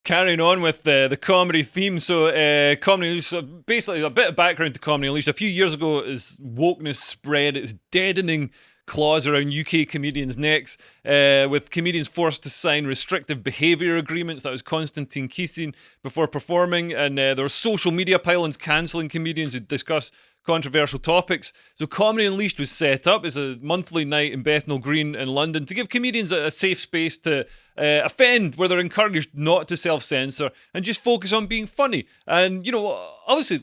carrying on with the comedy theme. So, Comedy Unleashed, so basically a bit of background to Comedy Unleashed. A few years ago, as wokeness spread, its deadening clause around UK comedians' necks, with comedians forced to sign restrictive behaviour agreements. That was Constantine Keesing before performing, and there were social media pylons cancelling comedians who discuss controversial topics. So Comedy Unleashed was set up as a monthly night in Bethnal Green in London to give comedians a safe space to offend, where they're encouraged not to self-censor and just focus on being funny. And, obviously,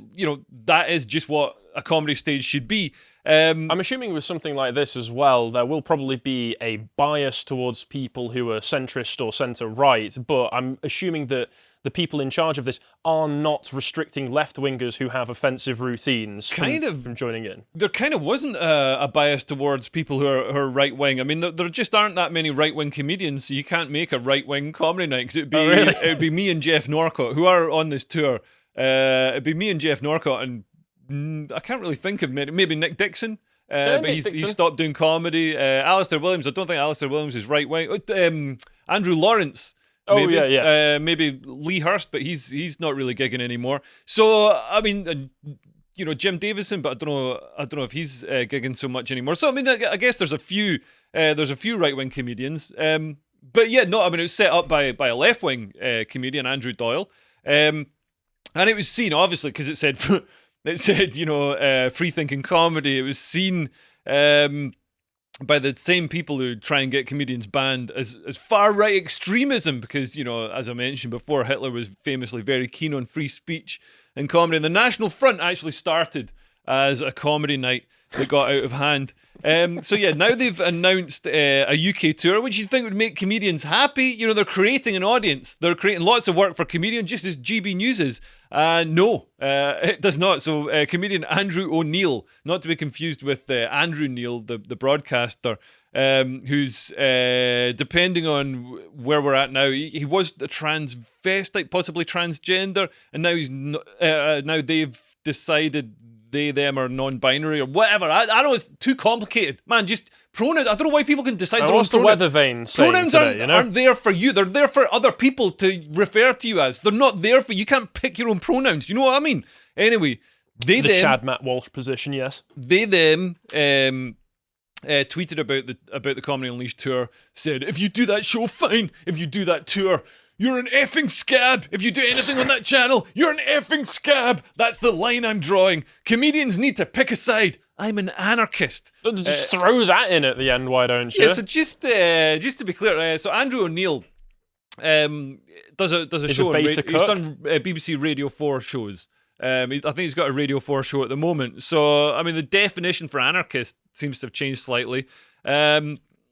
that is just what a comedy stage should be. I'm assuming with something like this as well, there will probably be a bias towards people who are centrist or centre-right, but I'm assuming that the people in charge of this are not restricting left-wingers who have offensive routines from joining in. There kind of wasn't a bias towards people who are right-wing. I mean, there just aren't that many right-wing comedians, so you can't make a right-wing comedy night, because it would be me and Jeff Norcott, who are on this tour. It'd be me and Jeff Norcott, and I can't really think of maybe Nick Dixon, but he's stopped doing comedy. Alistair Williams, I don't think Alistair Williams is right-wing. Andrew Lawrence. Maybe. Maybe Lee Hurst, but he's not really gigging anymore. So I mean, Jim Davison, but I don't know if he's gigging so much anymore. So I mean, I guess there's a few right-wing comedians. But yeah, no, I mean, it was set up by a left-wing comedian, Andrew Doyle, and it was seen obviously because it said free thinking comedy. It was seen by the same people who try and get comedians banned as far-right extremism, because, as I mentioned before, Hitler was famously very keen on free speech and comedy. And the National Front actually started as a comedy night that got out of hand. So yeah, now they've announced a UK tour, which you'd think would make comedians happy. They're creating an audience. They're creating lots of work for comedians, just as GB News is. No, it does not. So comedian Andrew ONeil, not to be confused with Andrew Neil, the broadcaster, who's, depending on where we're at now, he was a transvestite, possibly transgender, and now now they've decided they, them, or non-binary, or whatever. I don't know, it's too complicated. Man, just pronouns. I don't know why people can decide their own what's the weather vane saying pronouns today, aren't there for you. They're there for other people to refer to you as. They're not there for you. You can't pick your own pronouns. You know what I mean? Anyway, the Chad Matt Walsh position, yes. They them tweeted about the Comedy Unleashed tour, said, if you do that show, fine. If you do that tour, you're an effing scab. If you do anything on that channel, you're an effing scab. That's the line I'm drawing. Comedians need to pick a side. I'm an anarchist. Just throw that in at the end, why don't you? Yeah, so just to be clear, so Andrew ONeil does a show. He's done BBC Radio 4 shows. I think he's got a Radio 4 show at the moment. So, I mean, the definition for anarchist seems to have changed slightly.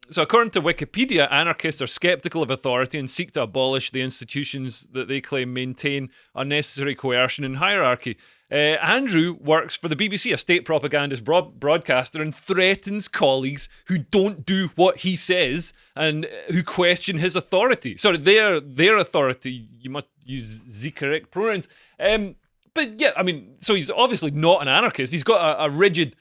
So according to Wikipedia, anarchists are skeptical of authority and seek to abolish the institutions that they claim maintain unnecessary coercion and hierarchy. Andrew works for the BBC, a state propagandist broadcaster, and threatens colleagues who don't do what he says and who question his authority. Sorry, their authority. You must use the correct pronouns. But yeah, I mean, so he's obviously not an anarchist. He's got a rigid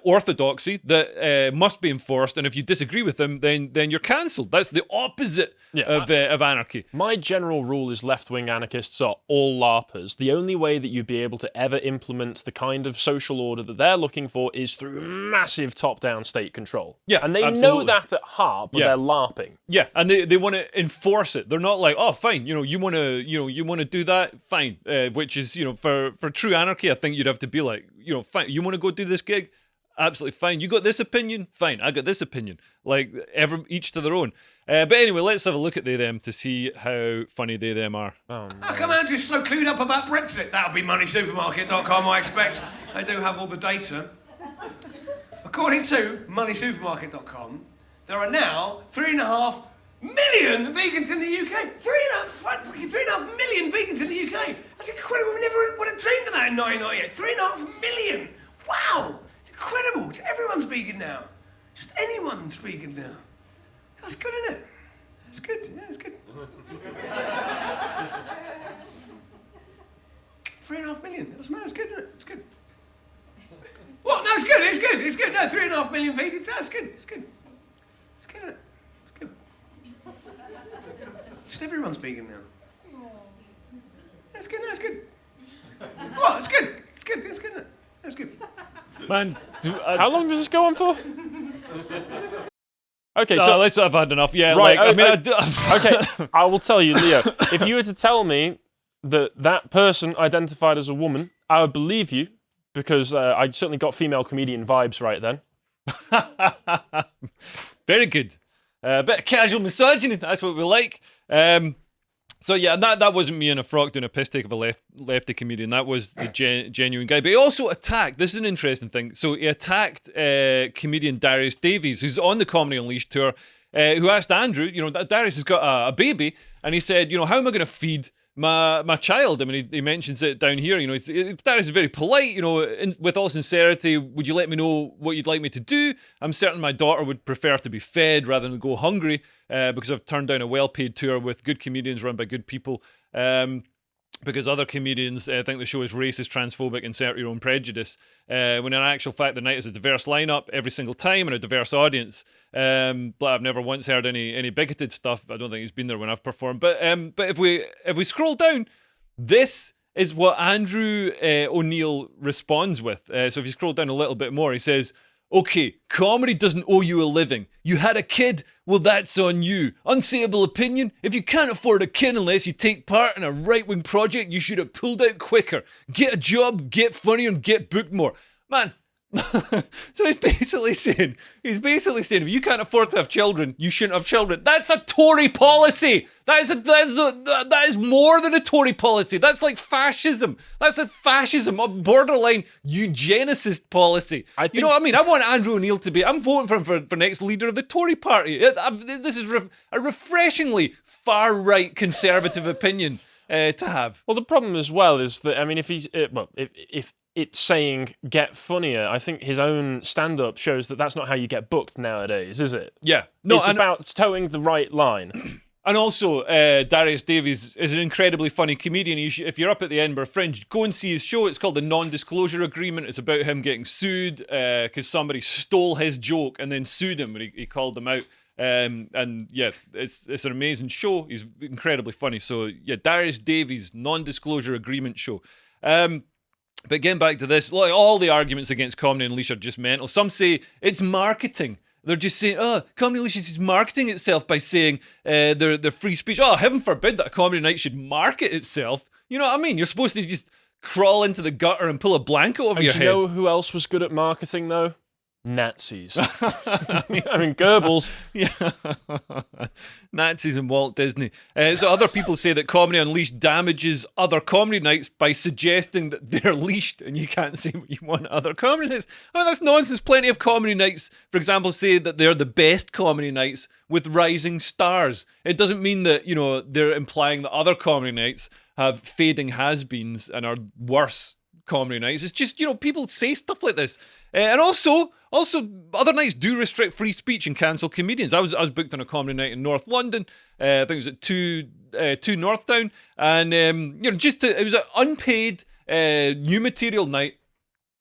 orthodoxy that must be enforced, and if you disagree with them, then you're cancelled. That's the opposite of anarchy. My general rule is left-wing anarchists are all LARPers. The only way that you'd be able to ever implement the kind of social order that they're looking for is through massive top-down state control. Yeah, and they absolutely know that at heart, but they're LARPing. Yeah, and they want to enforce it. They're not like, oh, fine, you want to do that, fine. Which is, for true anarchy, I think you'd have to be like, fine, you want to go do this gig? Absolutely fine. You got this opinion? Fine, I got this opinion. Like, each to their own. But anyway, let's have a look at they them to see how funny they them are. Oh, no. How come Andrew's so clued up about Brexit? That'll be moneysupermarket.com, I expect. They do have all the data. According to moneysupermarket.com, there are now 3.5 million vegans in the UK. 3.5 million vegans in the UK. That's incredible. We never would have dreamed of that in 1998. 3.5 million. Wow. It's incredible. Everyone's vegan now. Just anyone's vegan now. That's good, isn't it? That's good. Yeah, it's good. 3.5 million. That's good, isn't it? It's good. What? No, it's good. It's good. It's good. No, 3.5 million vegans. That's good. It's good. It's good, isn't it? It's good. Just everyone's vegan now. That's good. That's good. What? It's good. It's good. It's good. That's good. Man, How long does this go on for? Okay, so so let's have had enough. Yeah, Right, okay. I will tell you, Leo. If you were to tell me that person identified as a woman, I would believe you because I certainly got female comedian vibes right then. Very good. A bit of casual misogyny. That's what we like. So yeah, that wasn't me in a frock doing a piss take of a lefty comedian. That was the genuine guy. But he also attacked. This is an interesting thing. So he attacked comedian Darius Davies, who's on the Comedy Unleashed tour, who asked Andrew. Darius has got a baby, and he said, how am I going to feed my child? I mean, he mentions it down here. Darius is very polite. With all sincerity, would you let me know what you'd like me to do? I'm certain my daughter would prefer to be fed rather than go hungry, because I've turned down a well-paid tour with good comedians run by good people. Because other comedians think the show is racist, transphobic, insert your own prejudice. When in actual fact, the night is a diverse lineup every single time and a diverse audience. But I've never once heard any bigoted stuff. I don't think he's been there when I've performed. But if we scroll down, this is what Andrew ONeil responds with. So if you scroll down a little bit more, he says, "Okay, comedy doesn't owe you a living. You had a kid? Well, that's on you. Unsayable opinion? If you can't afford a kid unless you take part in a right-wing project, you should have pulled out quicker. Get a job, get funnier, and get booked more." Man, so he's basically saying, if you can't afford to have children, you shouldn't have children. That's a Tory policy. That is more than a Tory policy. That's like fascism. That's a fascism, a borderline eugenicist policy. You know what I mean? I want Andrew ONeil to be. I'm voting for him for next leader of the Tory party. This is a refreshingly far-right conservative opinion to have. Well, the problem as well is that if he's if it's saying get funnier, I think his own stand-up shows that that's not how you get booked nowadays, is it? Yeah. No, it's about towing the right line. And also, Darius Davies is an incredibly funny comedian. If you're up at the Edinburgh Fringe, go and see his show. It's called The Non-Disclosure Agreement. It's about him getting sued because somebody stole his joke and then sued him when he called them out. And yeah, it's an amazing show. He's incredibly funny. So yeah, Darius Davies, Non-Disclosure Agreement show. But getting back to this, like all the arguments against Comedy Unleashed are just mental. Some say it's marketing. They're just saying, Comedy Unleashed is marketing itself by saying they're free speech. Oh, heaven forbid that a comedy night should market itself. You know what I mean? You're supposed to just crawl into the gutter and pull a blanket over your head. Do you know who else was good at marketing, though? Nazis. I mean, Goebbels. Yeah. Nazis and Walt Disney. So other people say that Comedy Unleashed damages other comedy nights by suggesting that they're leashed and you can't say what you want at other comedy nights. I mean, that's nonsense. Plenty of comedy nights, for example, say that they're the best comedy nights with rising stars. It doesn't mean that, they're implying that other comedy nights have fading has-beens and are worse comedy nights. It's just, people say stuff like this. And also, other nights do restrict free speech and cancel comedians. I was booked on a comedy night in North London. I think it was at 2 Northdown. And, it was an unpaid new material night.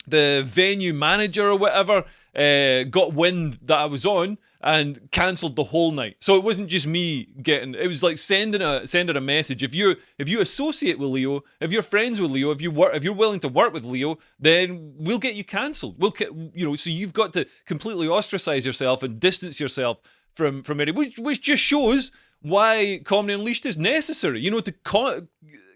The venue manager or whatever got wind that I was on and cancelled the whole night. So it wasn't just me it was like sending a message. If you associate with Leo, if you're friends with Leo, if you're willing to work with Leo, then we'll get you cancelled. So you've got to completely ostracize yourself and distance yourself from it, which just shows why Comedy Unleashed is necessary. To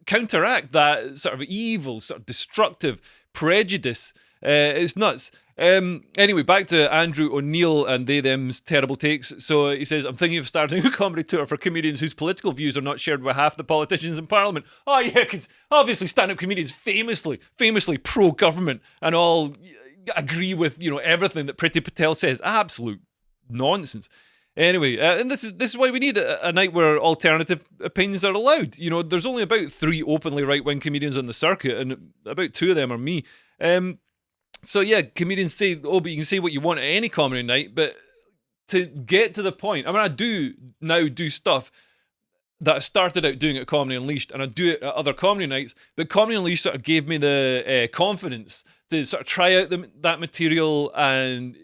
counteract that sort of evil, sort of destructive prejudice. It's nuts. Anyway, back to Andrew ONeil and them's terrible takes. So he says, "I'm thinking of starting a comedy tour for comedians whose political views are not shared by half the politicians in Parliament." Oh yeah, because obviously stand-up comedians famously pro-government and all agree with everything that Priti Patel says. Absolute nonsense. Anyway, and this is why we need a night where alternative opinions are allowed. There's only about 3 openly right-wing comedians on the circuit, and about 2 of them are me. So yeah, comedians say, but you can say what you want at any comedy night, but to get to the point, I do now do stuff that I started out doing at Comedy Unleashed, and I do it at other comedy nights, but Comedy Unleashed sort of gave me the confidence to sort of try out that material and,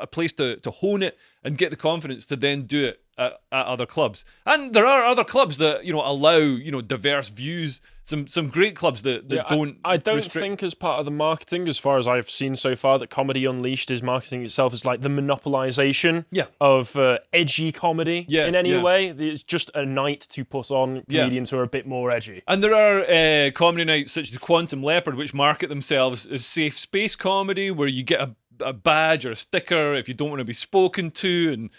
a place to hone it and get the confidence to then do it at other clubs. And there are other clubs that, allow, diverse views. Some great clubs that don't. I don't think as part of the marketing, as far as I've seen so far, that Comedy Unleashed is marketing itself as like the monopolization of edgy comedy in any way. It's just a night to put on comedians who are a bit more edgy. And there are comedy nights such as Quantum Leopard, which market themselves as safe space comedy, where you get a badge or a sticker if you don't want to be spoken to, and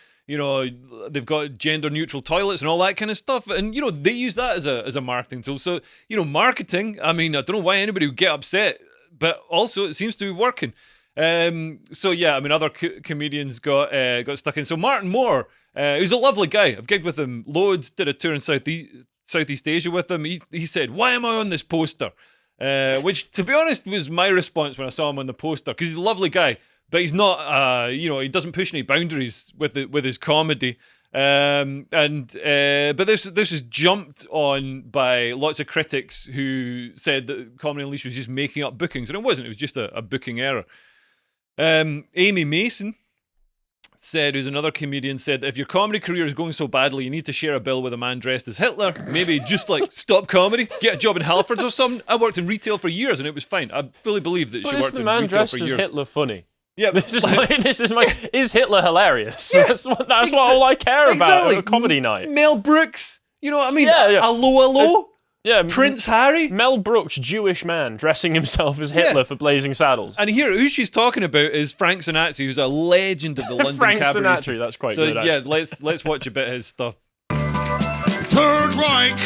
they've got gender-neutral toilets and all that kind of stuff, and they use that as a marketing tool. So marketing. I mean, I don't know why anybody would get upset, but also it seems to be working. Other comedians got stuck in. So Martin Moore, who's a lovely guy. I've gigged with him loads. Did a tour in Southeast Asia with him. He said, "Why am I on this poster?" Which, to be honest, was my response when I saw him on the poster, because he's a lovely guy. But he's not, he doesn't push any boundaries with his comedy. But this was jumped on by lots of critics who said that Comedy Unleashed was just making up bookings, and it wasn't. It was just a booking error. Amy Mason who's another comedian, said that if your comedy career is going so badly, you need to share a bill with a man dressed as Hitler. Maybe just stop comedy, get a job in Halfords or something. I worked in retail for years and it was fine. I fully believe that she worked in retail for years. Is the man dressed as Hitler funny? Yeah, is Hitler hilarious? Yeah, that's what all I care about at a comedy night. Mel Brooks, you know what I mean? Yeah. Hello. Prince Harry. Mel Brooks, Jewish man, dressing himself as Hitler for Blazing Saddles. And here, who she's talking about is Frank Sinatra, who's a legend of the London cabaret. Sinatra, that's quite good. So yeah, let's watch a bit of his stuff. Third Reich.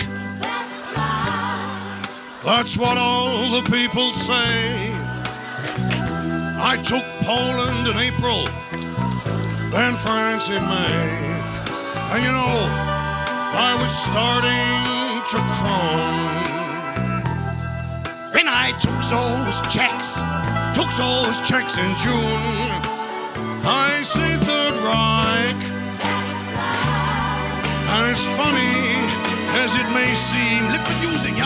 That's what all the people say. I took Poland in April, then France in May. And I was starting to croon. Then I took those checks in June. I say Third Reich. And as funny as it may seem, lift the music,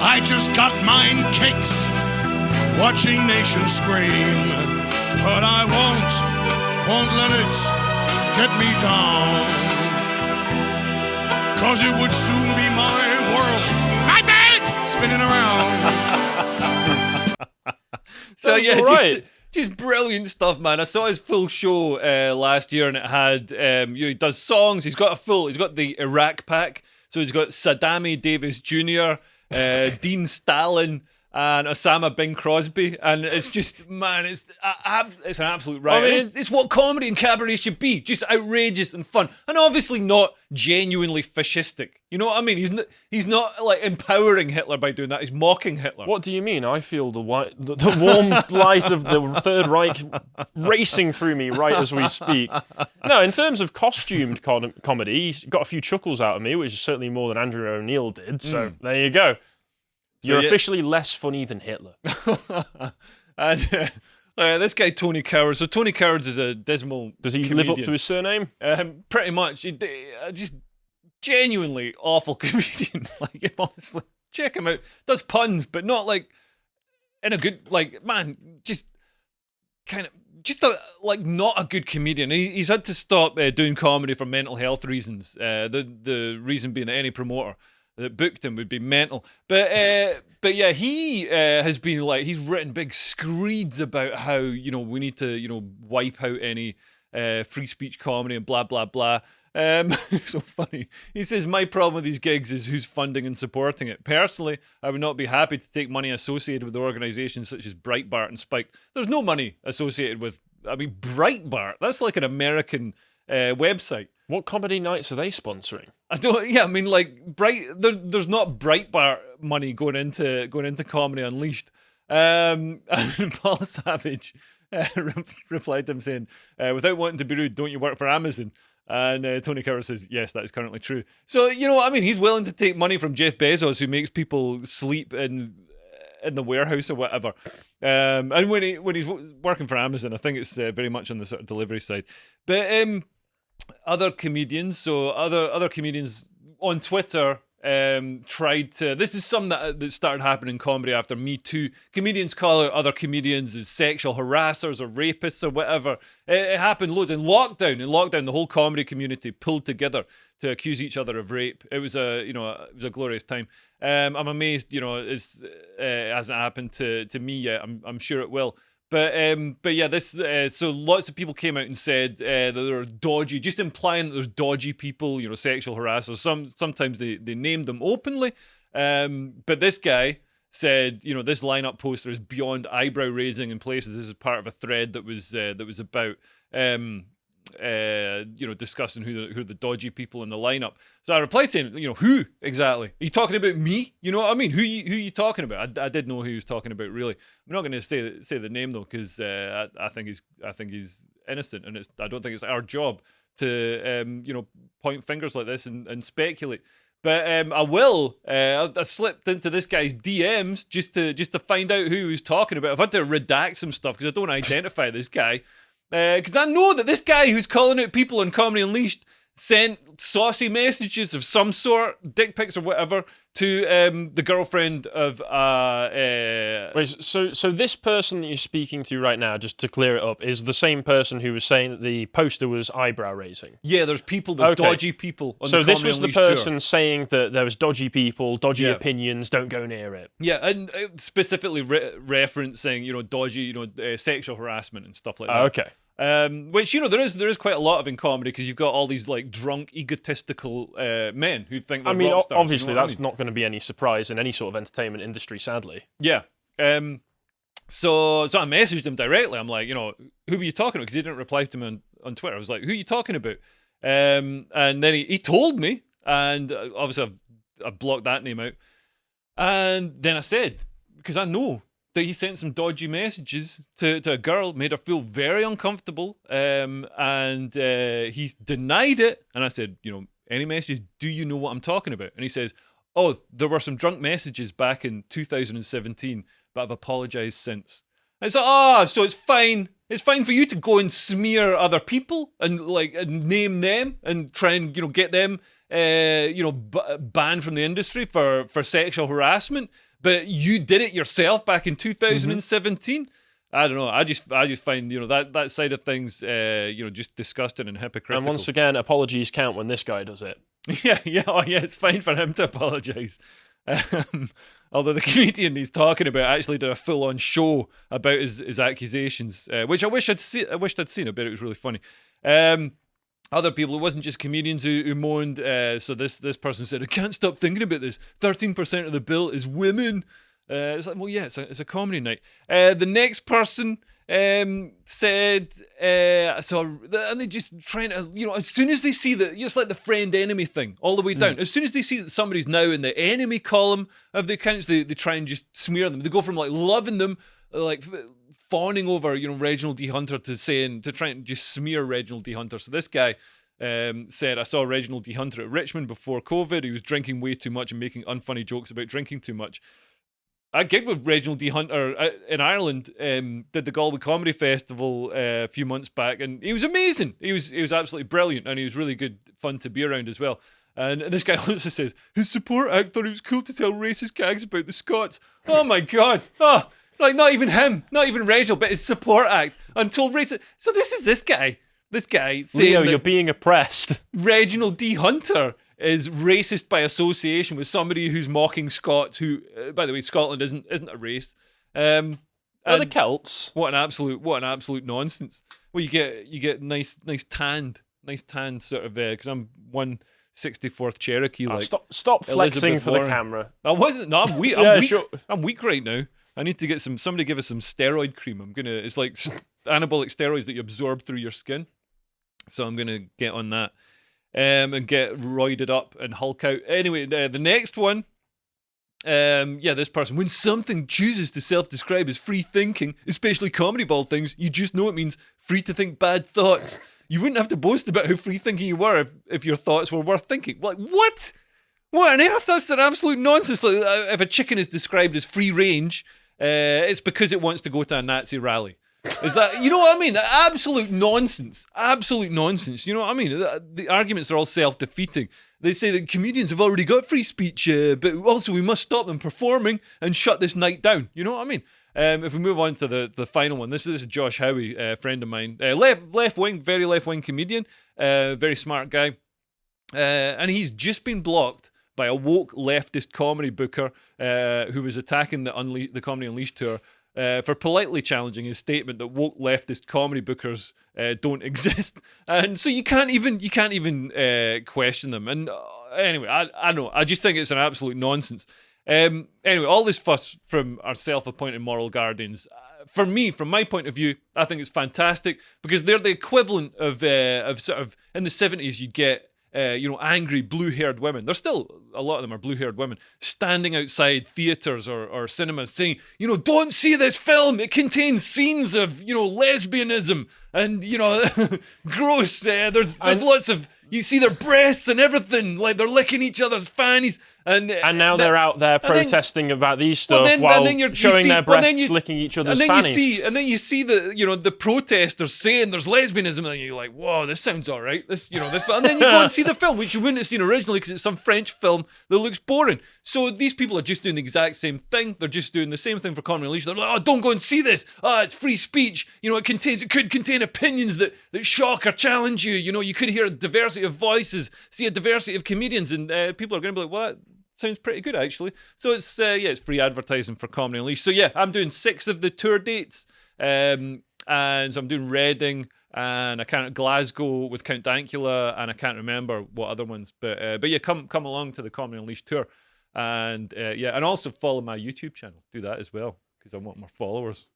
I just got mine kicks. Watching nations scream, but I won't let it get me down. 'Cause it would soon be my world, spinning around. So just brilliant stuff, man. I saw his full show last year, and it had he does songs. He's got the Iraq pack. So he's got Saddam Davis Jr., Dean Stalin, and Osama Bing Crosby, and it's just, man, it's an absolute riot. I mean, it's what comedy and cabaret should be, just outrageous and fun, and obviously not genuinely fascistic. You know what I mean? He's not like empowering Hitler by doing that. He's mocking Hitler. What do you mean? I feel the warm light of the Third Reich racing through me right as we speak. No, in terms of costumed comedy, he's got a few chuckles out of me, which is certainly more than Andrew ONeil did. So there you go. You're officially less funny than Hitler. And this guy, Tony Cowards. So Tony Cowards is a dismal Does he comedian. live up to his surname? Pretty much. Just genuinely awful comedian. Like, honestly, check him out. Does puns, but not like in a good, like, man, just kind of, not a good comedian. He's had to stop doing comedy for mental health reasons. The reason being that any promoter that booked him would be mental. But yeah, he has been he's written big screeds about how, we need to, wipe out any free speech comedy and blah, blah, blah. So funny. He says, my problem with these gigs is who's funding and supporting it. Personally, I would not be happy to take money associated with organizations such as Breitbart and Spike. There's no money associated with, Breitbart. That's like an American website. What comedy nights are they sponsoring? There's not Breitbart money going into Comedy Unleashed. And Paul Savage replied to him saying, without wanting to be rude, don't you work for Amazon? And Tony Cowards says, yes, that is currently true. So, he's willing to take money from Jeff Bezos, who makes people sleep in the warehouse or whatever. And when he's working for Amazon, I think it's very much on the sort of delivery side. But other comedians on Twitter tried to. This is something that started happening in comedy after Me Too. Comedians call out other comedians as sexual harassers or rapists or whatever. It happened loads in lockdown. In lockdown, the whole comedy community pulled together to accuse each other of rape. It was a glorious time. I'm amazed, it hasn't happened to me yet. I'm sure it will. But yeah, this so lots of people came out and said that they're dodgy, just implying that there's dodgy people, sexual harassers. Sometimes they named them openly, but this guy said, this lineup poster is beyond eyebrow raising in places. This is part of a thread that was about discussing who the dodgy people in the lineup. So I replied saying, who exactly? Are you talking about me? You know what I mean? Who you talking about? I did know who he was talking about, really. I'm not going to say the name though, because I think he's innocent, and I don't think it's our job to point fingers like this and speculate. But I will. I slipped into this guy's DMs just to find out who he was talking about. I've had to redact some stuff because I don't identify this guy. Because I know that this guy who's calling out people on Comedy Unleashed sent saucy messages of some sort, dick pics or whatever, to the girlfriend of Wait, so this person that you're speaking to right now, just to clear it up, is the same person who was saying that the poster was eyebrow raising? Yeah, there's dodgy people on so the this Comedy was the Unleashed person tour. saying that there was dodgy people, dodgy opinions, don't go near it. Yeah, and specifically referencing, dodgy, sexual harassment and stuff like that. Okay. Which there is quite a lot of in comedy, because you've got all these like drunk, egotistical men who think they're rock stars, obviously that's not going to be any surprise in any sort of entertainment industry, sadly. Yeah. So I messaged him directly. I'm like, who were you talking about? Because he didn't reply to me on Twitter. I was like, who are you talking about? And then he told me, and obviously I've blocked that name out. And then I said, because I know that he sent some dodgy messages to a girl, made her feel very uncomfortable, and he's denied it. And I said, any messages, do you know what I'm talking about? And he says, oh, there were some drunk messages back in 2017, but I've apologized since. And it's like, so it's fine. It's fine for you to go and smear other people and name them and try and get them banned from the industry for sexual harassment. But you did it yourself back in 2017. I don't know. I just find that side of things just disgusting and hypocritical. And once again, apologies count when this guy does it. Yeah. It's fine for him to apologise. Although the comedian he's talking about actually did a full-on show about his accusations, which I wished I'd seen. I bet it was really funny. Other people, it wasn't just comedians who moaned. So this person said, I can't stop thinking about this. 13% of the bill is women. It's like, well, yeah, it's a comedy night. The next person said, and they just trying to, as soon as they see that, it's like the friend-enemy thing all the way down. As soon as they see that somebody's now in the enemy column of the accounts, they try and just smear them. They go from loving them, fawning over, Reginald D Hunter, to try and just smear Reginald D Hunter. So this guy said, I saw Reginald D Hunter at Richmond before COVID. He was drinking way too much and making unfunny jokes about drinking too much. I gigged with Reginald D Hunter in Ireland, did the Galway Comedy Festival a few months back, and he was amazing. He was absolutely brilliant, and he was really good fun to be around as well. And this guy also says, his support act thought it was cool to tell racist gags about the Scots. Oh my God. Not even him, not even Reginald, but his support act until racist. So this is this guy saying Leo, you're being oppressed. Reginald D Hunter is racist by association with somebody who's mocking Scots, who, by the way, Scotland isn't a race. Are the Celts? What an absolute nonsense. Well, you get nice tanned sort of, because I'm 1/64th Cherokee. Stop flexing Elizabeth for Warren. the camera. I wasn't. No, I'm weak. I'm weak right now. I need to get somebody give us some steroid cream. It's like anabolic steroids that you absorb through your skin. So I'm gonna get on that. And get roided up and Hulk out. Anyway, the next one, this person, when something chooses to self-describe as free thinking, especially comedy of all things, you just know it means free to think bad thoughts. You wouldn't have to boast about how free thinking you were if your thoughts were worth thinking. Like, what? What on earth? That's an absolute nonsense. Like, if a chicken is described as free range, it's because it wants to go to a Nazi rally. Is that, you know what I mean? Absolute nonsense. You know what I mean? The arguments are all self-defeating. they say that comedians have already got free speech, but also we must stop them performing and shut this night down. You know what I mean? If we move on to the final one, this is Josh Howe, friend of mine, left wing, very left wing comedian, very smart guy, and he's just been blocked by a woke leftist comedy booker who was attacking the Comedy Unleashed tour for politely challenging his statement that woke leftist comedy bookers don't exist, and so you can't even question them. And anyway, I know, I just think it's an absolute nonsense. Anyway, all this fuss from our self-appointed moral guardians, for me, from my point of view, I think it's fantastic because they're the equivalent of sort of in the 70s you get angry blue-haired women. There's still a lot of them are blue-haired women standing outside theaters or cinemas saying, don't see this film. It contains scenes of lesbianism and gross. There's lots of, you see their breasts and everything, like they're licking each other's fannies. And now they're out there protesting about these stuff while showing their breasts licking each other's fannies. And then you see the protesters saying there's lesbianism, and you're like, whoa, this sounds all right. This. And then you go and see the film, which you wouldn't have seen originally because it's some French film that looks boring. So these people are just doing the exact same thing. They're just doing the same thing for Comedy Unleashed. They're like, oh, don't go and see this. It's free speech. It could contain opinions that shock or challenge you. You could hear a diversity of voices, see a diversity of comedians, and people are going to be like, what? Sounds pretty good, actually. So it's free advertising for Comedy Unleashed. So yeah, I'm doing 6 of the tour dates, and so I'm doing Reading and I can't Glasgow with Count Dankula, and I can't remember what other ones. But yeah, come along to the Comedy Unleashed tour, and and also follow my YouTube channel. Do that as well because I want more followers.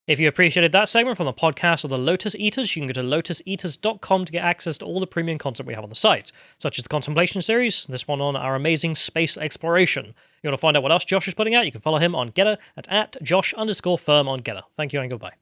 If you appreciated that segment from the podcast of the Lotus Eaters, you can go to lotuseaters.com to get access to all the premium content we have on the site, such as the Contemplation series, this one on our amazing space exploration. You want to find out what else Josh is putting out, you can follow him on Getter at @Josh_firm on Getter. Thank you and goodbye.